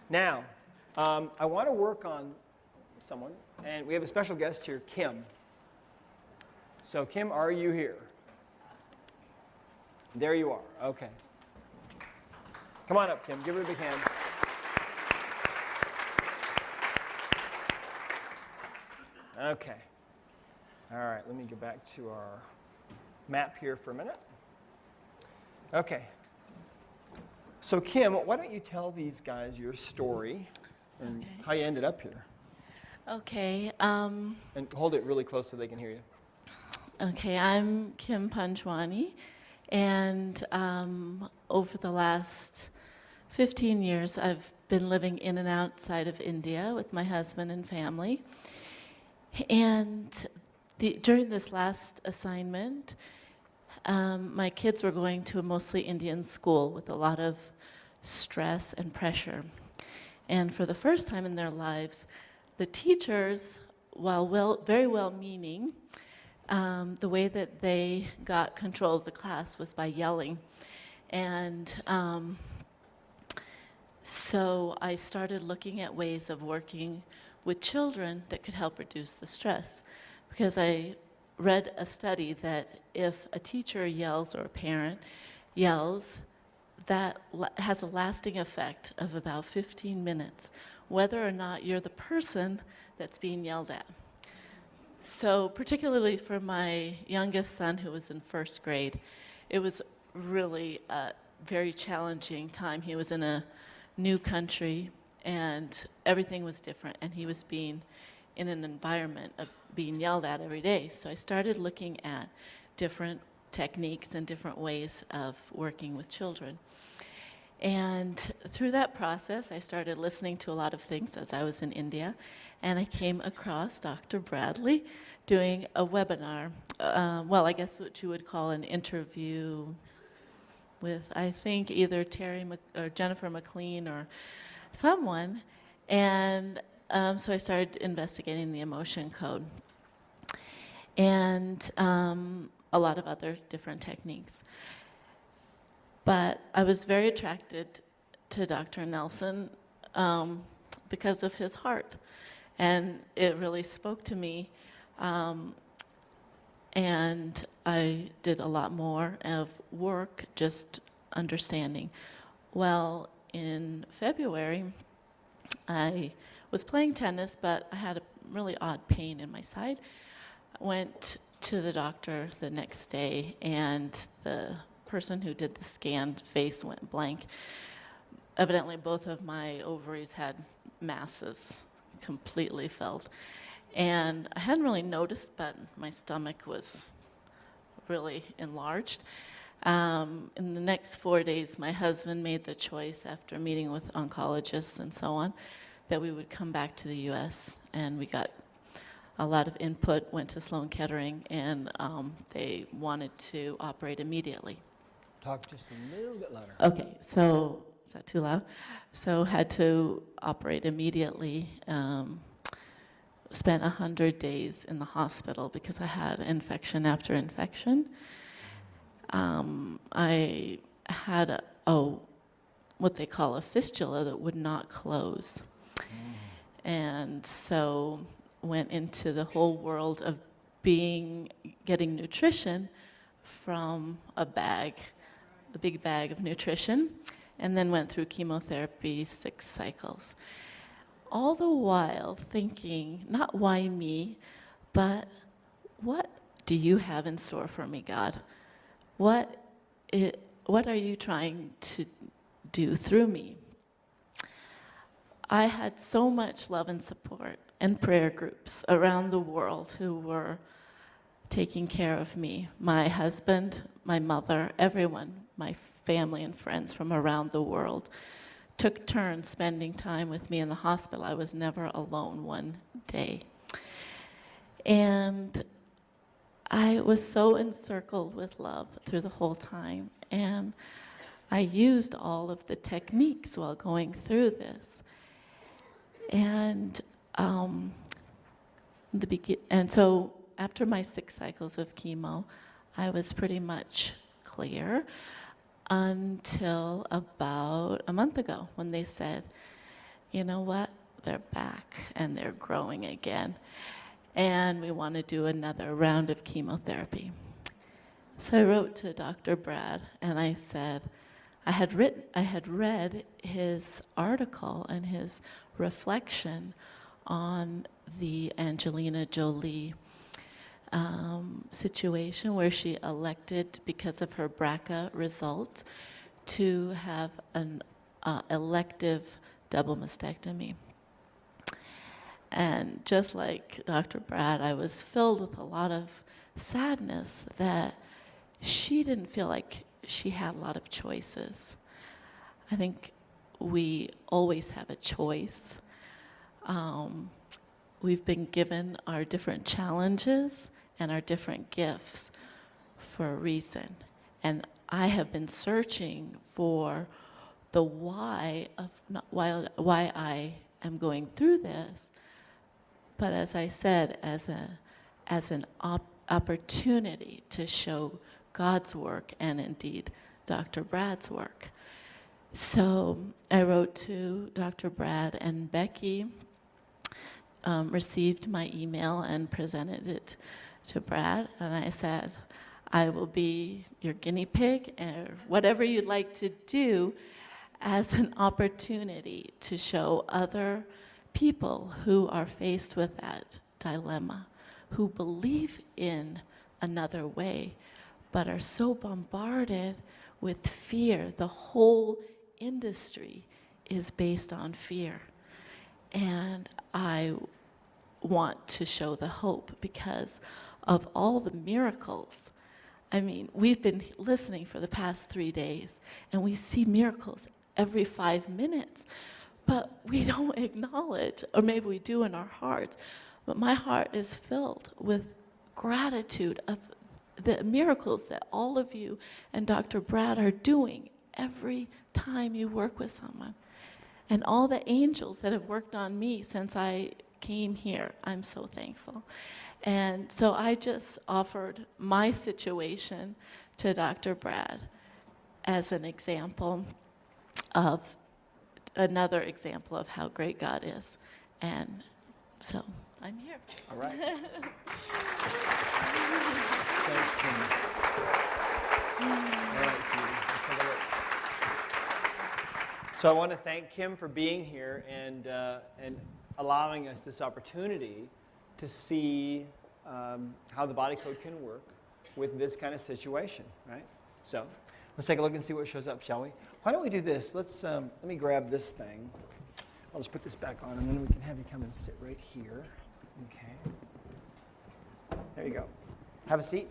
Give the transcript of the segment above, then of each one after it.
Now, I want to work on someone, and we have a special guest here, Kim. So, Kim, are you here? There you are. Okay. Come on up, Kim. Give her a big hand. Okay. All right, let me get back to our map here for a minute. Okay. So, Kim, why don't you tell these guys your story and how you ended up here? Okay. And hold it really close so they can hear you. Okay, I'm Kim Panjwani, and over the last 15 years, I've been living in and outside of India with my husband and family. And during this last assignment, my kids were going to a mostly Indian school with a lot of stress and pressure. And for the first time in their lives, the teachers, while very well-meaning, the way that they got control of the class was by yelling. And so I started looking at ways of working with children that could help reduce the stress. Because I read a study that if a teacher yells or a parent yells, that has a lasting effect of about 15 minutes, whether or not you're the person that's being yelled at. So particularly for my youngest son, who was in first grade, it was really a very challenging time. He was in a new country, and everything was different, and he was being in an environment of being yelled at every day. So I started looking at different techniques and different ways of working with children. And through that process, I started listening to a lot of things as I was in India, and I came across Dr. Bradley doing a webinar, well, I guess what you would call an interview with, I think, either or Jennifer McLean or someone, and so I started investigating the emotion code and a lot of other different techniques. But I was very attracted to Dr. Nelson because of his heart, and it really spoke to me, and I did a lot more of work just understanding. Well, in February, I was playing tennis, but I had a really odd pain in my side. I went to the doctor the next day, and the person who did the scan's face went blank. Evidently, both of my ovaries had masses completely filled. And I hadn't really noticed, but my stomach was really enlarged. In the next 4 days, my husband made the choice, after meeting with oncologists and so on, that we would come back to the US, and we got a lot of input, went to Sloan Kettering, and they wanted to operate immediately. Talk just a little bit louder. Okay, so, is that too loud? So had to operate immediately. Spent 100 days in the hospital because I had infection after infection. I had what they call a fistula that would not close. And so went into the whole world of getting nutrition from a big bag of nutrition, and then went through chemotherapy 6 cycles. All the while thinking, not why me, but what do you have in store for me, God? What are you trying to do through me? I had so much love and support and prayer groups around the world who were taking care of me. My husband, my mother, everyone, my family and friends from around the world took turns spending time with me in the hospital. I was never alone one day. And I was so encircled with love through the whole time. And I used all of the techniques while going through this. And so after my 6 cycles of chemo, I was pretty much clear until about a month ago when they said, you know what? They're back and they're growing again. And we want to do another round of chemotherapy. So I wrote to Dr. Brad and I said, I had read his article and his reflection on the Angelina Jolie situation where she elected, because of her BRCA result, to have an elective double mastectomy. And just like Dr. Brad, I was filled with a lot of sadness that she didn't feel like she had a lot of choices. I think we always have a choice. We've been given our different challenges and our different gifts for a reason. And I have been searching for the why I am going through this. But as I said, as an opportunity to show God's work and indeed Dr. Brad's work. So I wrote to Dr. Brad, and Becky received my email and presented it to Brad, and I said, I will be your guinea pig, or whatever you'd like to do, as an opportunity to show other people who are faced with that dilemma, who believe in another way, but are so bombarded with fear. The whole industry is based on fear. And I want to show the hope because of all the miracles. I mean, we've been listening for the past 3 days, and we see miracles every 5 minutes, but we don't acknowledge, or maybe we do in our hearts, but my heart is filled with gratitude of the miracles that all of you and Dr. Brad are doing every time you work with someone. And all the angels that have worked on me since I came here, I'm so thankful. And so I just offered my situation to Dr. Brad as an example of, another example of how great God is. And so I'm here. All right. Thanks, Kim. All right, Judy. Let's take a look. So I want to thank Kim for being here and allowing us this opportunity to see how the body code can work with this kind of situation, right? So let's take a look and see what shows up, shall we? Why don't we do this? Let's let me grab this thing. I'll just put this back on, and then we can have you come and sit right here. Okay. There you go. Have a seat.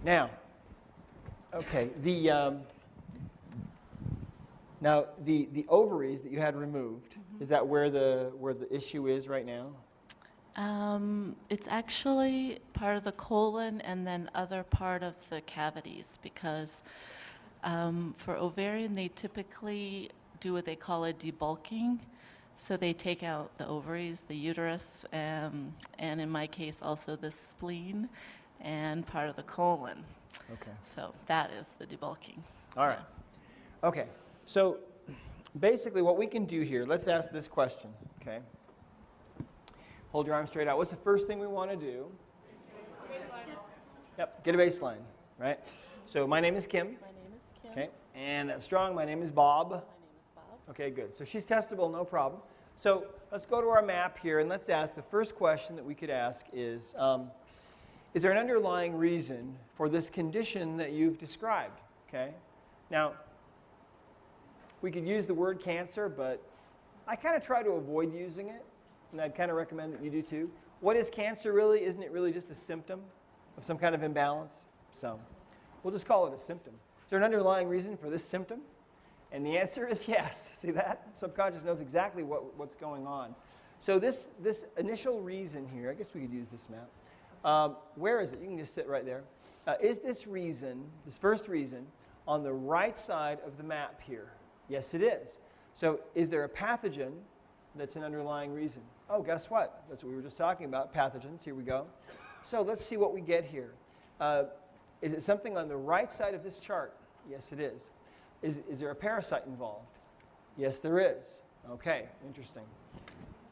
Now, okay, the ovaries that you had removed, is that where the issue is right now? It's actually part of the colon and then other part of the cavities, because for ovarian, they typically do what they call a debulking. So they take out the ovaries, the uterus, and in my case also the spleen and part of the colon. Okay. So that is the debulking. All right. Yeah. Okay. So basically what we can do here, let's ask this question, okay? Hold your arm straight out. What's the first thing we want to do? Yep, get a baseline, right? So my name is Kim. My name is Kim. Okay. And that's strong. My name is Bob. My name is Bob. Okay, good. So she's testable, no problem. So let's go to our map here and let's ask the first question that we could ask is there an underlying reason for this condition that you've described? Okay. Now, we could use the word cancer, but I kind of try to avoid using it, and I'd kind of recommend that you do too. What is cancer really? Isn't it really just a symptom of some kind of imbalance? So we'll just call it a symptom. Is there an underlying reason for this symptom? And the answer is yes. See that? Subconscious knows exactly what's going on. So this initial reason here, I guess we could use this map. Where is it? You can just sit right there. Is this reason, this first reason, on the right side of the map here? Yes, it is. So is there a pathogen that's an underlying reason? Oh, guess what? That's what we were just talking about, pathogens. Here we go. So let's see what we get here. Is it something on the right side of this chart? Yes, it is. Is there a parasite involved? Yes, there is. Okay, interesting.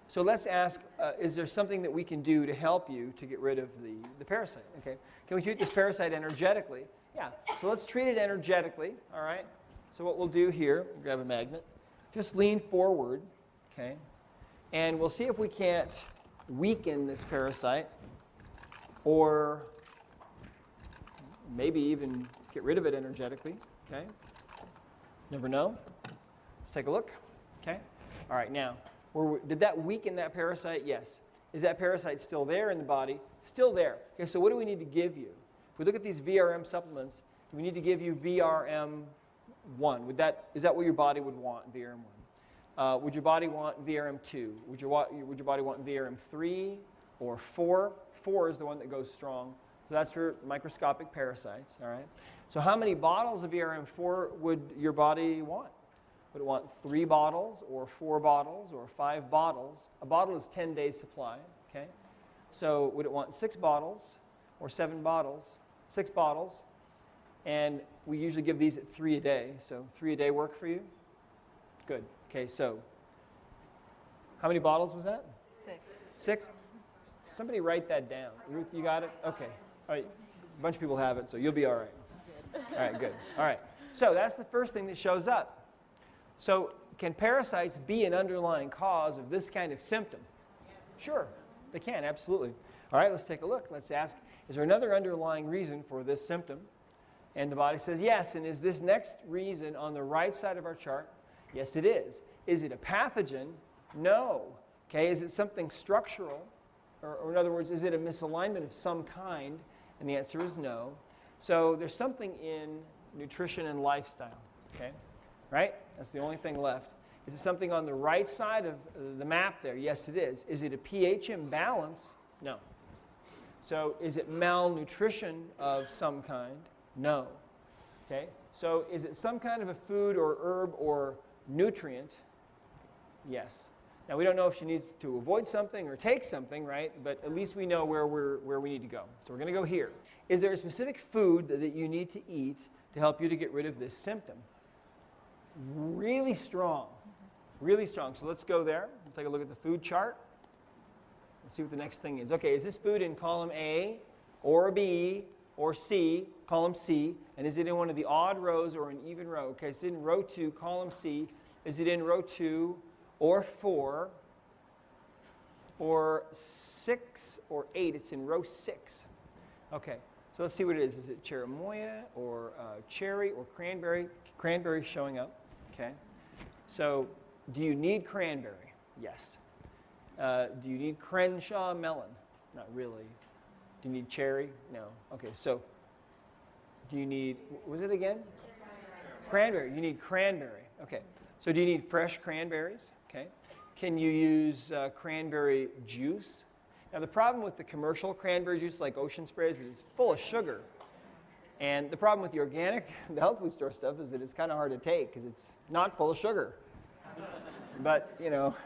So let's ask, is there something that we can do to help you to get rid of the parasite? Okay, can we treat this parasite energetically? Yeah, so let's treat it energetically, all right? So what we'll do here, grab a magnet, just lean forward, okay? And we'll see if we can't weaken this parasite or maybe even get rid of it energetically, okay? Never know. Let's take a look, okay? All right, now, did that weaken that parasite? Yes. Is that parasite still there in the body? Still there. Okay, so what do we need to give you? If we look at these VRM supplements, we need to give you VRM1. Is that what your body would want, VRM1? Would your body want VRM2? Would your body want VRM3 or 4? 4 is the one that goes strong. So that's for microscopic parasites, all right? So how many bottles of VRM4 would your body want? Would it want 3 bottles or 4 bottles or 5 bottles? A bottle is 10 days supply, okay? So would it want 6 bottles or 7 bottles? 6 bottles, and we usually give these at 3 a day. So 3 a day work for you? Good. Okay, so how many bottles was that? 6. 6? Somebody write that down. Ruth, you got it? Okay. All right. A bunch of people have it, so you'll be all right. All right, good. All right. So that's the first thing that shows up. So can parasites be an underlying cause of this kind of symptom? Sure, they can, absolutely. All right, let's take a look. Let's ask, is there another underlying reason for this symptom? And the body says yes. And is this next reason on the right side of our chart? Yes, it is. Is it a pathogen? No. Okay, is it something structural? Or in other words, is it a misalignment of some kind? And the answer is no. So there's something in nutrition and lifestyle, okay? Right? That's the only thing left. Is it something on the right side of the map there? Yes, it is. Is it a pH imbalance? No. So is it malnutrition of some kind? No. Okay? So is it some kind of a food or herb or nutrient? Yes. Now, we don't know if she needs to avoid something or take something, right? But at least we know where we need to go. So we're going to go here. Is there a specific food that you need to eat to help you to get rid of this symptom? Really strong. Really strong. So let's go there. We'll take a look at the food chart. Let's see what the next thing is. Okay, is this food in column A or B or C, column C? And is it in one of the odd rows or an even row? Okay, it's in row 2, column C. Is it in row 2 or 4 or 6 or 8? It's in row 6. Okay, so let's see what it is. Is it cherimoya or cherry or cranberry? Cranberry showing up. Okay, so do you need cranberry? Yes. Do you need Crenshaw melon? Not really. Do you need cherry? No. Okay, so do you need, was it again? Cranberry. You need cranberry. Okay, so do you need fresh cranberries? Okay. Can you use cranberry juice? Now the problem with the commercial cranberry juice like Ocean Spray is that it's full of sugar. And the problem with the organic, the health food store stuff is that it's kind of hard to take because it's not full of sugar. But, you know,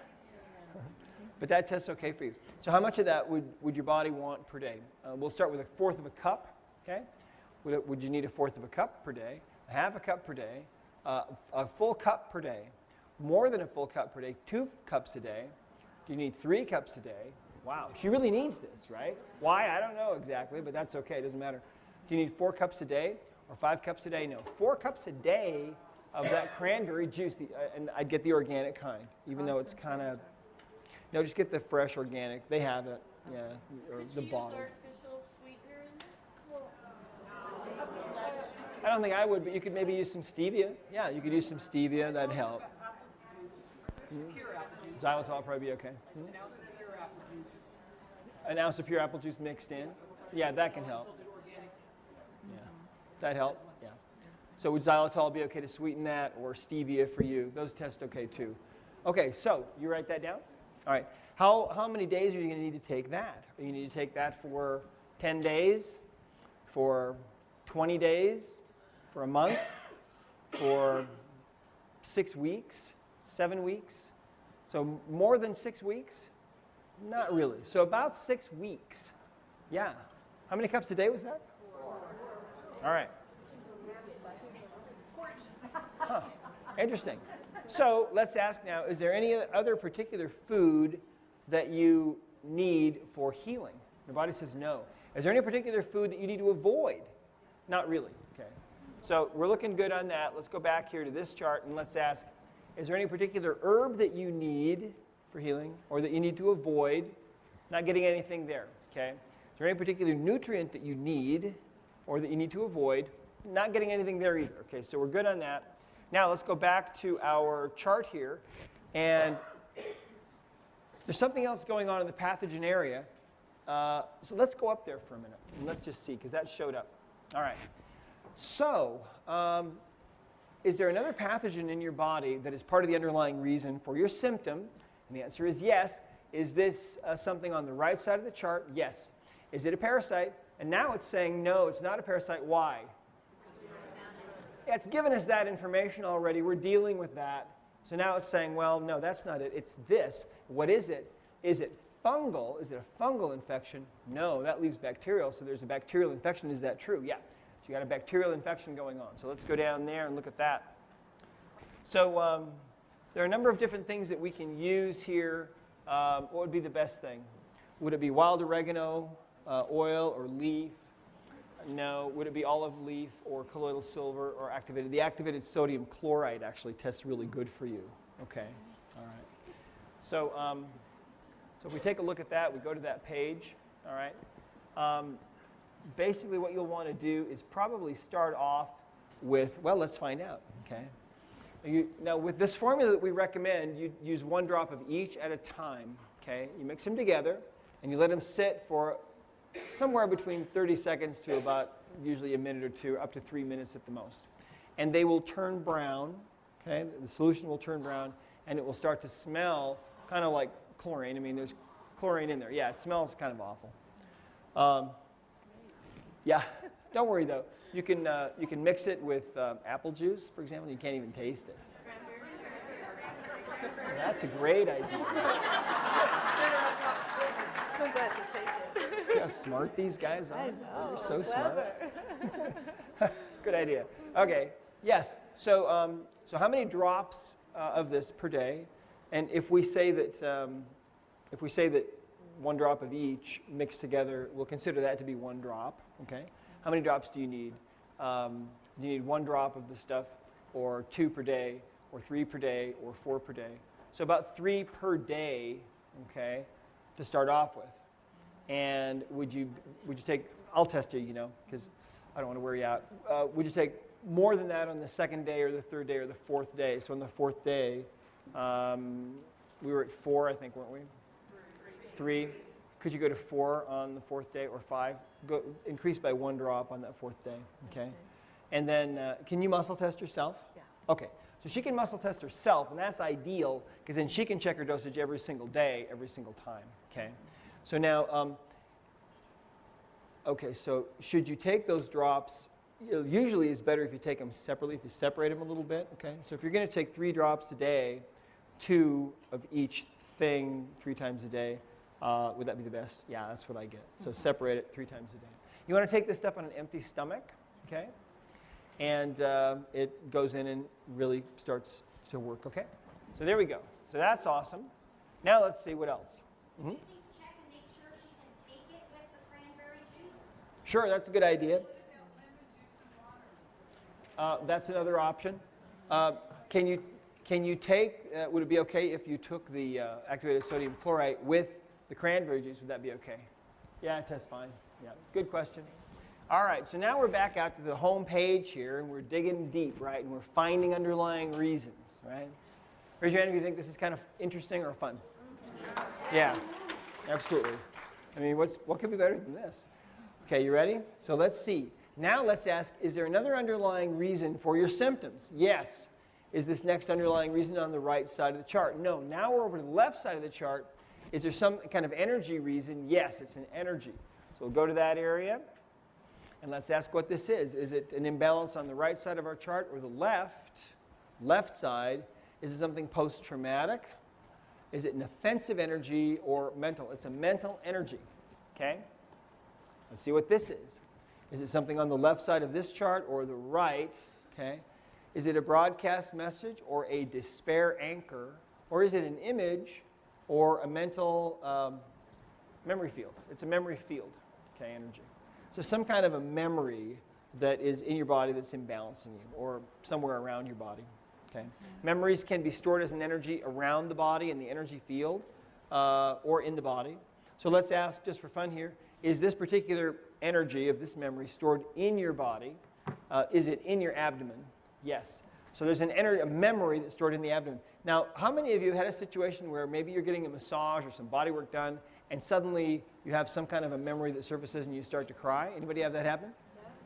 but that tests okay for you. So how much of that would your body want per day? We'll start with 1/4 of a cup, okay? Would you need 1/4 of a cup per day, 1/2 cup per day, a full cup per day, more than a full cup per day, 2 cups a day? Do you need 3 cups a day? Wow, she really needs this, right? Why? I don't know exactly, but that's okay, it doesn't matter. Do you need 4 cups a day or 5 cups a day? No, 4 cups a day of that cranberry juice, and I'd get the organic kind, even though it's kind of, no, just get the fresh organic. They have it, yeah, or the bottle. Artificial sweetener in it? I don't think I would, but you could maybe use some stevia. Yeah, you could use some stevia, that'd help. Xylitol would probably be okay. An ounce of pure apple juice mixed in. Yeah, that can help. Yeah, that help? Yeah. So would xylitol be okay to sweeten that, or stevia for you? Those test okay too. Okay, so you write that down? All right. How many days are you going to need to take that? Are you need to take that for 10 days, for 20 days, for a month, for 6 weeks, 7 weeks? So more than 6 weeks? Not really. So about 6 weeks. Yeah. How many cups a day was that? 4. All right. Huh. Interesting. So let's ask now, is there any other particular food that you need for healing? The body says no. Is there any particular food that you need to avoid? Not really. Okay. So we're looking good on that. Let's go back here to this chart and let's ask, is there any particular herb that you need for healing or that you need to avoid? Not getting anything there. Okay. Is there any particular nutrient that you need or that you need to avoid? Not getting anything there either. Okay, so we're good on that. Now let's go back to our chart here. And there's something else going on in the pathogen area. So let's go up there for a minute and let's just see, because that showed up. All right. So is there another pathogen in your body that is part of the underlying reason for your symptom? And the answer is yes. Is this something on the right side of the chart? Yes. Is it a parasite? And now it's saying no, it's not a parasite. Why? Yeah, it's given us that information already. We're dealing with that. So now it's saying, well, no, that's not it. It's this. What is it? Is it fungal? Is it a fungal infection? No, that leaves bacterial. So there's a bacterial infection. Is that true? Yeah. So you got a bacterial infection going on. So let's go down there and look at that. So there are a number of different things that we can use here. What would be the best thing? Would it be wild oregano, oil, or leaf? No. Would it be olive leaf or colloidal silver or activated? The activated sodium chloride actually tests really good for you. Okay. All right. So, so if we take a look at that, we go to that page. All right. Basically, what you'll want to do is probably start off with, well, let's find out. Okay. Now, with this formula that we recommend, you use 1 drop of each at a time. Okay. You mix them together, and you let them sit for somewhere between 30 seconds to about usually a minute or two, up to 3 minutes at the most. And they will turn brown, okay? The solution will turn brown, and it will start to smell kind of like chlorine. I mean, there's chlorine in there. Yeah, it smells kind of awful. Yeah, don't worry though. You can mix it with apple juice, for example. You can't even taste it. That's a great idea. See how smart these guys are? I know. They're so Clever. smart. Good idea. Okay. Yes. So, so how many drops of this per day? And if we say that 1 drop of each mixed together, we'll consider that to be 1 drop. Okay. How many drops do you need? Do you need 1 drop of the stuff, or 2 per day, or 3 per day, or 4 per day? So about 3 per day. Okay, to start off with. And would you take, I'll test you, because I don't want to wear you out. Would you take more than that on the 2nd day or the 3rd day or the 4th day? So on the 4th day, we were at 4, I think, weren't we? 3. Could you go to 4 on the 4th day or 5? Go increase by 1 drop on that 4th day, okay? And then, can you muscle test yourself? Yeah. Okay, so she can muscle test herself, and that's ideal, because then she can check her dosage every single day, every single time, okay? So now, okay, so should you take those drops? Usually it's better if you take them separately, if you separate them a little bit, okay? So if you're going to take 3 drops a day, 2 of each thing 3 times a day, would that be the best? Yeah, that's what I get. So separate it 3 times a day. You want to take this stuff on an empty stomach, okay? And it goes in and really starts to work, okay? So there we go. So that's awesome. Now let's see what else. Mm-hmm. Check and make sure she can take it with the cranberry juice. Sure, that's a good idea. That's another option. Can you take, would it be okay if you took the activated sodium chloride with the cranberry juice? Would that be okay? Yeah, it tests fine. Yeah, good question. All right, so now we're back out to the home page here, and we're digging deep, right? And we're finding underlying reasons, right? Raise your hand if you think this is kind of interesting or fun. Yeah, absolutely. I mean, what could be better than this? Okay, you ready? So let's see. Now let's ask, is there another underlying reason for your symptoms? Yes. Is this next underlying reason on the right side of the chart? No. Now we're over to the left side of the chart. Is there some kind of energy reason? Yes, it's an energy. So we'll go to that area, and let's ask what this is. Is it an imbalance on the right side of our chart or the left side? Is it something post-traumatic? Is it an offensive energy or mental? It's a mental energy, okay? Let's see what this is. Is it something on the left side of this chart or the right, okay? Is it a broadcast message or a despair anchor? Or is it an image or a mental memory field? It's a memory field, okay, energy. So some kind of a memory that is in your body that's imbalancing you or somewhere around your body, okay? Memories can be stored as an energy around the body in the energy field or in the body. So let's ask, just for fun here, is this particular energy of this memory stored in your body? Is it in your abdomen? Yes. So there's a memory that's stored in the abdomen. Now, how many of you have had a situation where maybe you're getting a massage or some body work done, and suddenly you have some kind of a memory that surfaces and you start to cry? Anybody have that happen?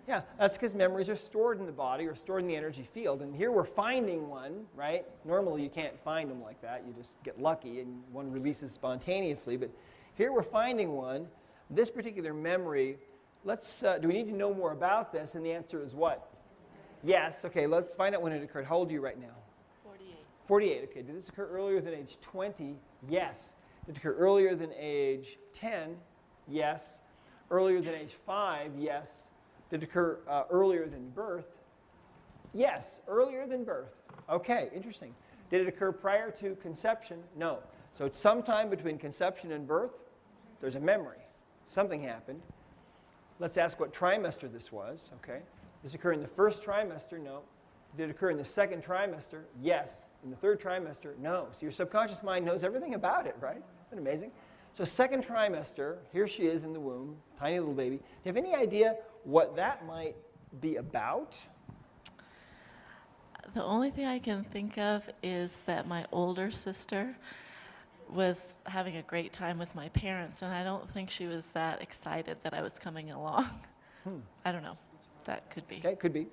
Yeah, that's because memories are stored in the body or stored in the energy field. And here we're finding one, right? Normally you can't find them like that. You just get lucky and one releases spontaneously. But here we're finding one. This particular memory, do we need to know more about this? And the answer is what? Yes. Okay, let's find out when it occurred. How old are you right now? 48. 48. Okay, did this occur earlier than age 20? Yes. Did it occur earlier than age 10? Yes. Earlier than age 5? Yes. Did it occur earlier than birth? Yes, earlier than birth. Okay, interesting. Did it occur prior to conception? No. So it's sometime between conception and birth, there's a memory. Something happened. Let's ask what trimester this was, okay? Did this occur in the first trimester? No. Did it occur in the second trimester? Yes. In the third trimester? No. So your subconscious mind knows everything about it, right? Isn't that amazing? So second trimester, here she is in the womb, tiny little baby. Do you have any idea what that might be about? The only thing I can think of is that my older sister was having a great time with my parents, and I don't think she was that excited that I was coming along. I don't know. That could be. Okay, could be.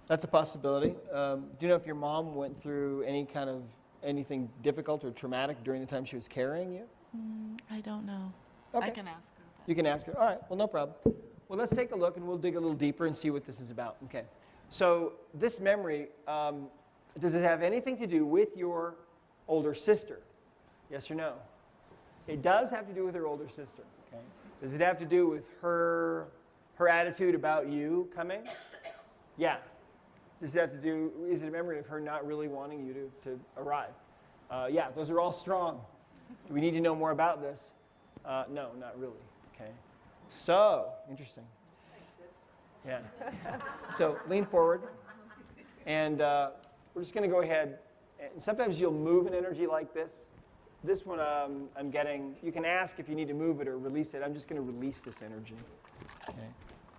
That's a possibility. Do you know if your mom went through any kind of anything difficult or traumatic during the time she was carrying you? I don't know. Okay. I can ask her. You can ask her. All right, well, no problem. Well, let's take a look, and we'll dig a little deeper and see what this is about. Okay. So this memory, does it have anything to do with your older sister? Yes or no? It does have to do with her older sister. Okay. Does it have to do with her attitude about you coming? Yeah. Does it have to do, is it a memory of her not really wanting you to arrive? Yeah, those are all strong. Do we need to know more about this? No, not really. Okay. So, interesting. Yeah. So, lean forward. And we're just going to go ahead. And sometimes you'll move an energy like this. This one I'm getting, you can ask if you need to move it or release it. I'm just going to release this energy. Okay.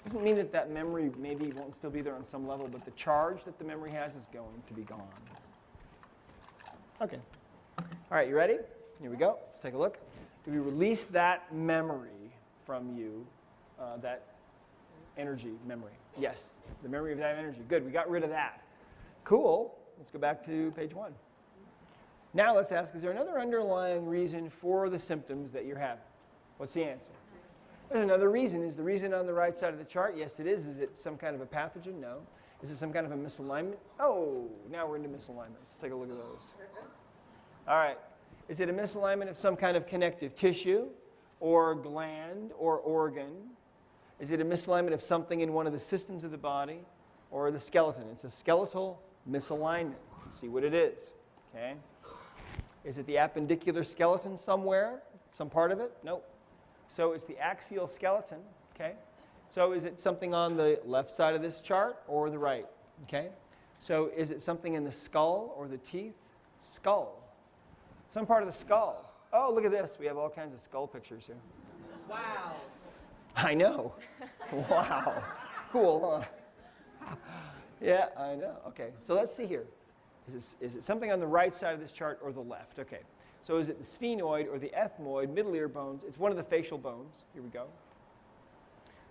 Doesn't mean that that memory maybe won't still be there on some level, but the charge that the memory has is going to be gone. Okay. All right, you ready? Here we go. Let's take a look. Do we release that memory from you, that energy memory? Yes, the memory of that energy. Good, we got rid of that. Cool. Let's go back to page 1. Now let's ask, is there another underlying reason for the symptoms that you're having? What's the answer? There's another reason. Is the reason on the right side of the chart? Yes, it is. Is it some kind of a pathogen? No. Is it some kind of a misalignment? Oh, now we're into misalignments. Let's take a look at those. All right. Is it a misalignment of some kind of connective tissue or gland or organ? Is it a misalignment of something in one of the systems of the body or the skeleton? It's a skeletal misalignment. Let's see what it is. Okay. Is it the appendicular skeleton somewhere? Some part of it? Nope. So it's the axial skeleton, okay? So is it something on the left side of this chart or the right, okay? So is it something in the skull or the teeth? Skull. Some part of the skull. Oh, look at this. We have all kinds of skull pictures here. Wow. I know. Wow. Cool, huh? Yeah, I know. Okay, so let's see here. Is it something on the right side of this chart or the left? Okay. So is it the sphenoid or the ethmoid, middle ear bones? It's one of the facial bones. Here we go.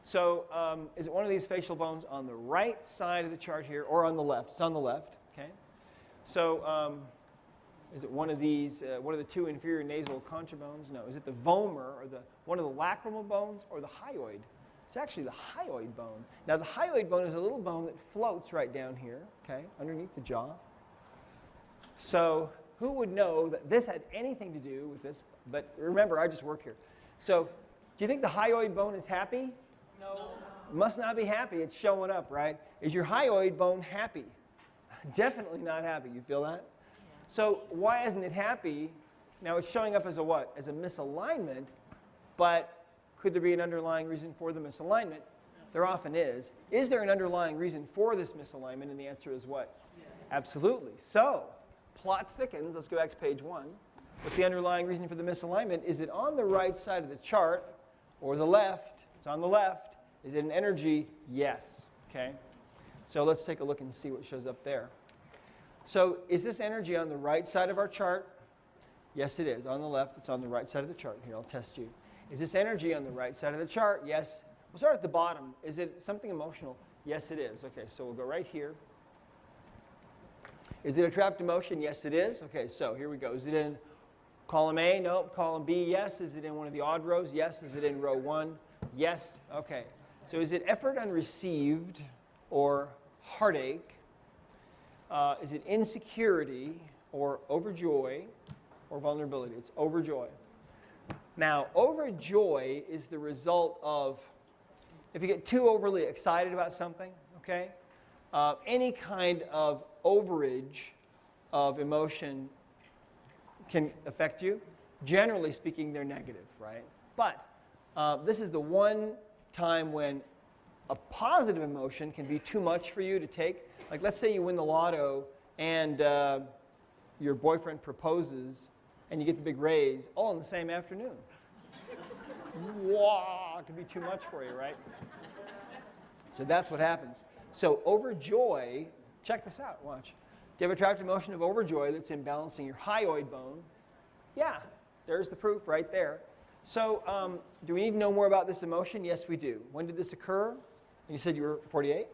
So is it one of these facial bones on the right side of the chart here or on the left? It's on the left. Okay. So is it one of these, one of the two inferior nasal concha bones? No. Is it the vomer or one of the lacrimal bones or the hyoid? It's actually the hyoid bone. Now the hyoid bone is a little bone that floats right down here, okay, underneath the jaw. So who would know that this had anything to do with this? But remember, I just work here. So do you think the hyoid bone is happy? No. Must not be happy. It's showing up, right? Is your hyoid bone happy? Definitely not happy. You feel that? So why isn't it happy? Now it's showing up as a what? As a misalignment, but could there be an underlying reason for the misalignment? There often is. Is there an underlying reason for this misalignment? And the answer is what? Yes. Absolutely. So plot thickens. Let's go back to page 1. What's the underlying reason for the misalignment? Is it on the right side of the chart or the left? It's on the left. Is it an energy? Yes. Okay. So let's take a look and see what shows up there. So is this energy on the right side of our chart? Yes, it is. On the left, it's on the right side of the chart. Here, I'll test you. Is this energy on the right side of the chart? Yes. We'll start at the bottom. Is it something emotional? Yes, it is. Okay, so we'll go right here. Is it a trapped emotion? Yes, it is. Okay, so here we go. Is it in column A? Nope. Column B? Yes. Is it in one of the odd rows? Yes. Is it in row 1? Yes. Okay. So is it effort unreceived or heartache? Is it insecurity or overjoy or vulnerability? It's overjoy. Now, overjoy is the result of, if you get too overly excited about something, okay, any kind of overage of emotion can affect you. Generally speaking, they're negative, right? But this is the one time when a positive emotion can be too much for you to take. Like, let's say you win the lotto and your boyfriend proposes and you get the big raise all in the same afternoon. Wow, it could be too much for you, right? So that's what happens. So overjoy, check this out, watch. Do you have a trapped emotion of overjoy that's imbalancing your hyoid bone? Yeah, there's the proof right there. So do we need to know more about this emotion? Yes, we do. When did this occur? You said you were 48?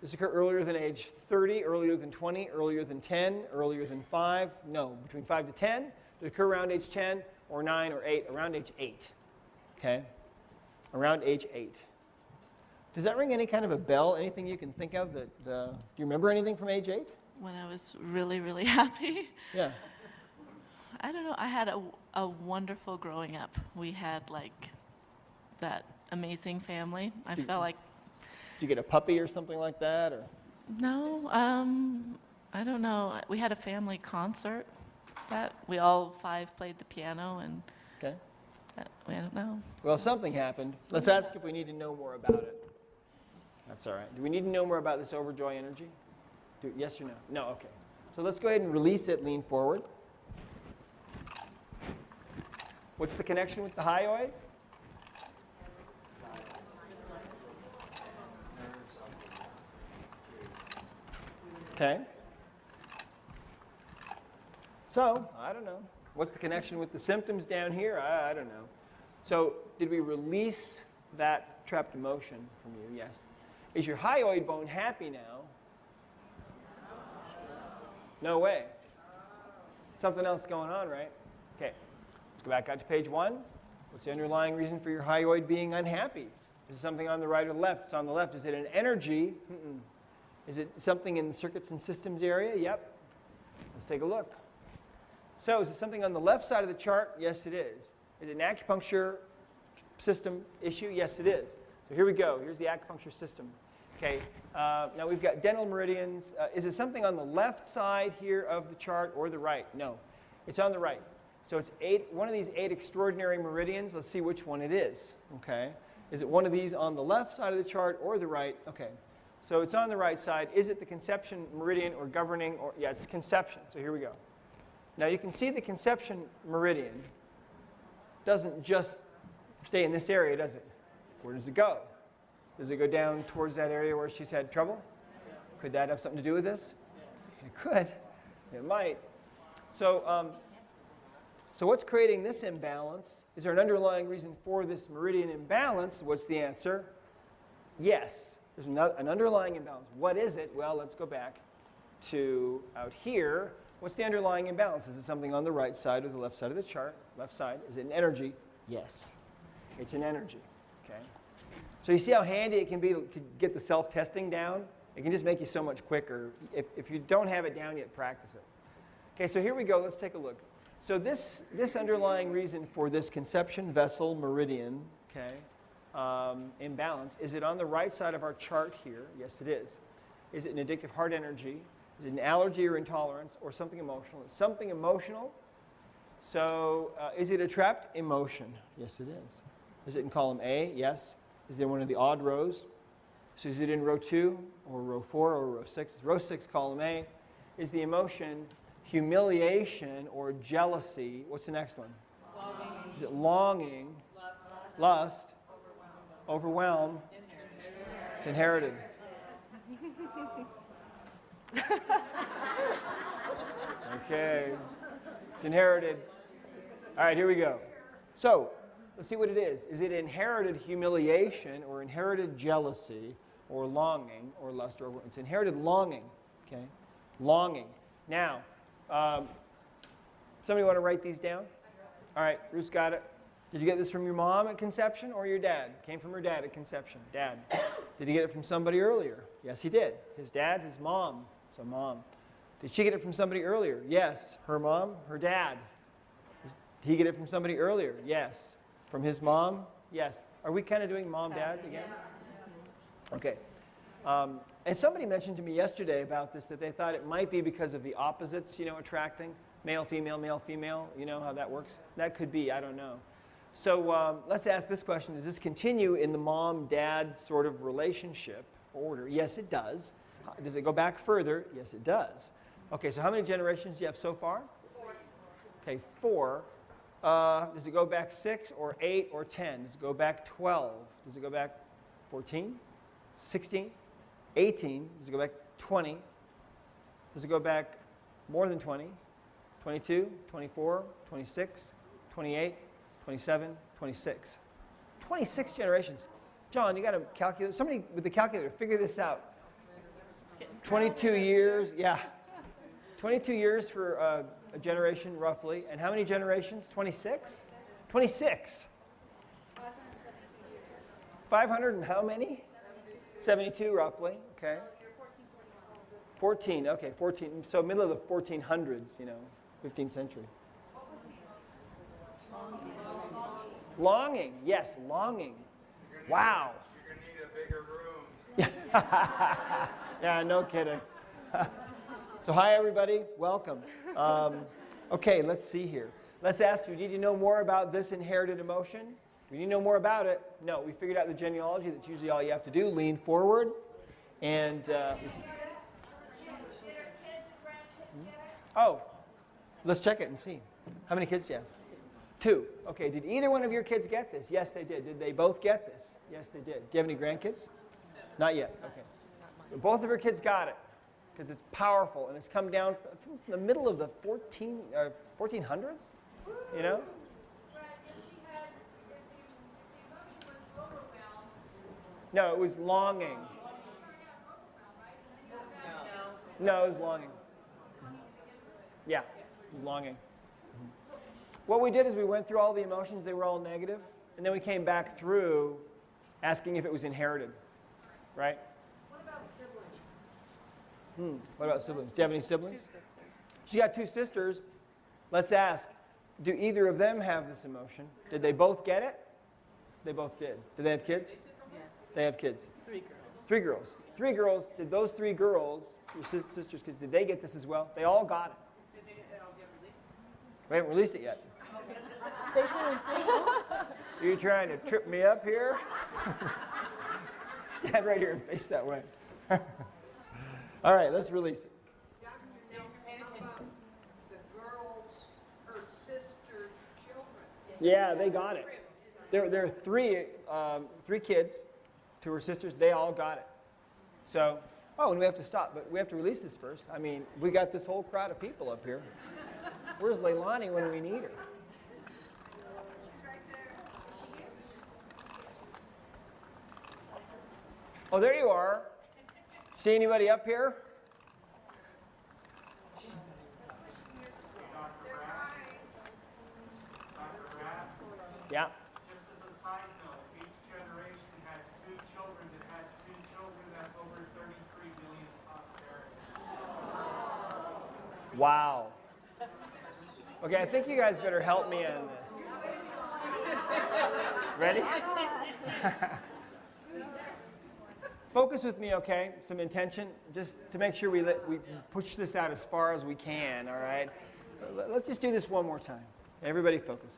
This occur earlier than age 30, earlier than 20, earlier than 10, earlier than 5? No, between 5 to 10. Did it occur around age 10 or 9 or 8? Around age 8. Okay? Around age 8. Does that ring any kind of a bell? Anything you can think of that, do you remember anything from age 8? When I was really, really happy. Yeah. I don't know. I had a wonderful growing up. We had like that amazing family. I felt like. Did you get a puppy or something like that, or? No, I don't know. We had a family concert that we all 5 played the piano, and Okay. I don't know. Well, something happened. Let's ask if we need to know more about it. That's all right. Do we need to know more about this overjoy energy? Yes or no? No, okay. So let's go ahead and release it, lean forward. What's the connection with the hyoid? Okay. So, I don't know. What's the connection with the symptoms down here? I don't know. So, did we release that trapped emotion from you? Yes. Is your hyoid bone happy now? No way. Something else going on, right? Okay. Let's go back out to page 1. What's the underlying reason for your hyoid being unhappy? Is it something on the right or the left? It's on the left. Is it an energy? Mm-mm. Is it something in the circuits and systems area? Yep. Let's take a look. So is it something on the left side of the chart? Yes, it is. Is it an acupuncture system issue? Yes, it is. So here we go. Here's the acupuncture system. Okay. Now we've got dental meridians. Is it something on the left side here of the chart or the right? No. It's on the right. So it's one of these 8 extraordinary meridians. Let's see which one it is. Okay. Is it one of these on the left side of the chart or the right? Okay. So it's on the right side. Is it the conception meridian or governing? Or yeah, it's conception. So here we go. Now you can see the conception meridian doesn't just stay in this area, does it? Where does it go? Does it go down towards that area where she's had trouble? Could that have something to do with this? It could. It might. So, so what's creating this imbalance? Is there an underlying reason for this meridian imbalance? What's the answer? Yes. There's an underlying imbalance. What is it? Well, let's go back to out here. What's the underlying imbalance? Is it something on the right side or the left side of the chart? Left side. Is it an energy? Yes. It's an energy. Okay. So you see how handy it can be to get the self-testing down? It can just make you so much quicker. If you don't have it down yet, practice it. Okay, so here we go. Let's take a look. So this underlying reason for this conception vessel meridian, okay, imbalance, is it on the right side of our chart here? Yes, it is. Is it an addictive heart energy? Is it an allergy or intolerance or something emotional? It's something emotional. So is it a trapped emotion? Yes, it is. Is it in column A? Yes. Is it one of the odd rows? So is it in row 2 or row 4 or row 6? It's row 6, column A. Is the emotion humiliation or jealousy? What's the next one? Longing. Is it longing? Lust? Overwhelm? It's inherited. Okay. It's inherited. All right, here we go. So, let's see what it is. Is it inherited humiliation or inherited jealousy or longing or lust? Or it's inherited longing. Okay, longing. Now, somebody want to write these down? All right, Ruth got it. Did you get this from your mom at conception or your dad? Came from her dad at conception. Dad. Did he get it from somebody earlier? Yes, he did. His dad, his mom. So mom. Did she get it from somebody earlier? Yes. Her mom, her dad. Did he get it from somebody earlier? Yes. From his mom? Yes. Are we kind of doing mom, dad again? Okay. And somebody mentioned to me yesterday about this that they thought it might be because of the opposites, attracting. Male, female, you know how that works? That could be, I don't know. So let's ask this question. Does this continue in the mom-dad sort of relationship order? Yes, it does. Does it go back further? Yes, it does. Okay, so how many generations do you have so far? 4. Okay, 4. Does it go back 6 or 8 or 10? Does it go back 12? Does it go back 14? 16? 18? Does it go back 20? Does it go back more than 20? 22, 24, 26, 28, 27, 26. 26 generations. John, you got to calculate. Somebody with the calculator, figure this out. 22 years, yeah. 22 years for a generation, roughly. And how many generations? 26? 26. 500 and how many? 72, roughly. Okay. 14, okay, 14. So middle of the 1400s, 15th century. Longing, yes, longing. Wow. You're going to need a bigger room. Yeah, no kidding. So hi, everybody. Welcome. Okay, let's see here. Let's ask you, did you know more about this inherited emotion? We need to know more about it. No, we figured out the genealogy. That's usually all you have to do. Lean forward. And, oh, let's check it and see. How many kids do you have? 2. Okay, did either one of your kids get this? Yes, they did. Did they both get this? Yes, they did. Do you have any grandkids? Not yet. Okay. But both of your kids got it because it's powerful and it's come down from the middle of the 1400s, No, it was longing. No, it was longing. Yeah, it was longing. What we did is we went through all the emotions. They were all negative. And then we came back through asking if it was inherited. Right? What about siblings? What about siblings? Do you have any siblings? 2 sisters. She's got 2 sisters. Let's ask, do either of them have this emotion? Did they both get it? They both did. Did they have kids? Yes. They have kids. 3 girls. 3 girls. 3 girls. Did those 3 girls, your sisters' kids, did they get this as well? They all got it. Did they all get released? We haven't released it yet. Stay tuned. Are you trying to trip me up here? Stand right here and face that way. All right, let's release it. The girls, her sister's children. Yeah, they got it. There are 3 kids to her sisters. They all got it. So, and we have to stop, but we have to release this first. I mean, we got this whole crowd of people up here. Where's Leilani when we need her? Oh, there you are. See anybody up here? Yeah. Just as a side note, each generation had 2 children that had 2 children. That's over 33 million posterity. Wow. Okay, I think you guys better help me on this. Ready? focus with me, okay? Some intention, just to make sure we push this out as far as we can, all right? Let's just do this one more time. Everybody focus.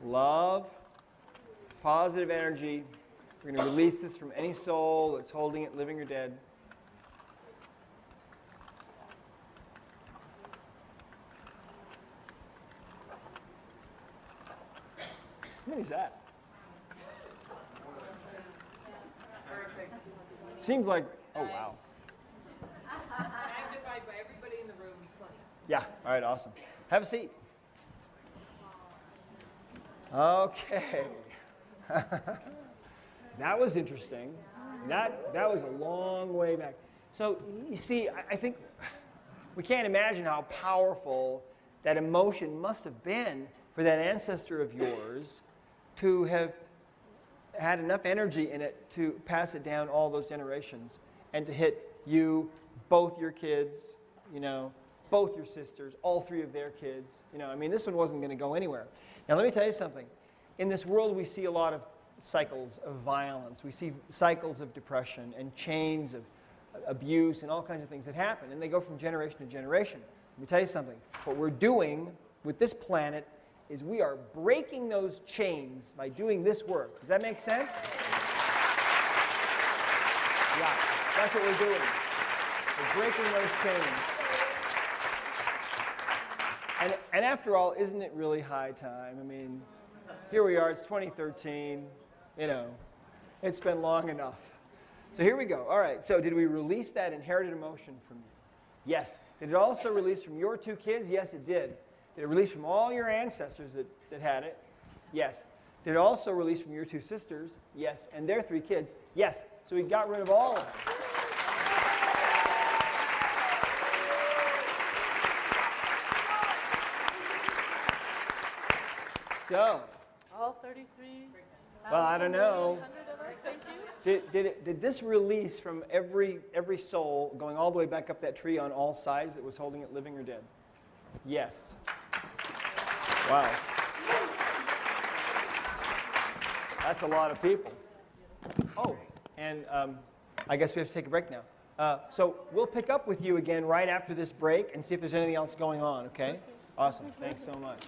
Love, positive energy. We're going to release this from any soul that's holding it, living or dead. How many is that? Seems like, oh wow. Magnified by everybody in the room is 20. Yeah, all right, awesome. Have a seat. Okay. That was interesting. That was a long way back. So you see, I think we can't imagine how powerful that emotion must have been for that ancestor of yours to have had enough energy in it to pass it down all those generations and to hit you, both your kids, both your sisters, all three of their kids. I mean, this one wasn't going to go anywhere. Now, let me tell you something. In this world, we see a lot of cycles of violence. We see cycles of depression and chains of abuse and all kinds of things that happen, and they go from generation to generation. Let me tell you something. What we're doing with this planet is we are breaking those chains by doing this work. Does that make sense? Yeah, that's what we're doing. We're breaking those chains. And after all, isn't it really high time? I mean, here we are, it's 2013, it's been long enough. So here we go. All right, so did we release that inherited emotion from you? Yes. Did it also release from your two kids? Yes, it did. Did it release from all your ancestors that had it? Yes. Did it also release from your two sisters? Yes. And their three kids? Yes. So we got rid of all of them. So, All 33? well, I don't know. 100 of us, thank you. Did this release from every soul going all the way back up that tree on all sides that was holding it, living or dead? Yes. Wow. That's a lot of people. Oh, and I guess we have to take a break now. So we'll pick up with you again right after this break and see if there's anything else going on, okay? Awesome. Thanks so much.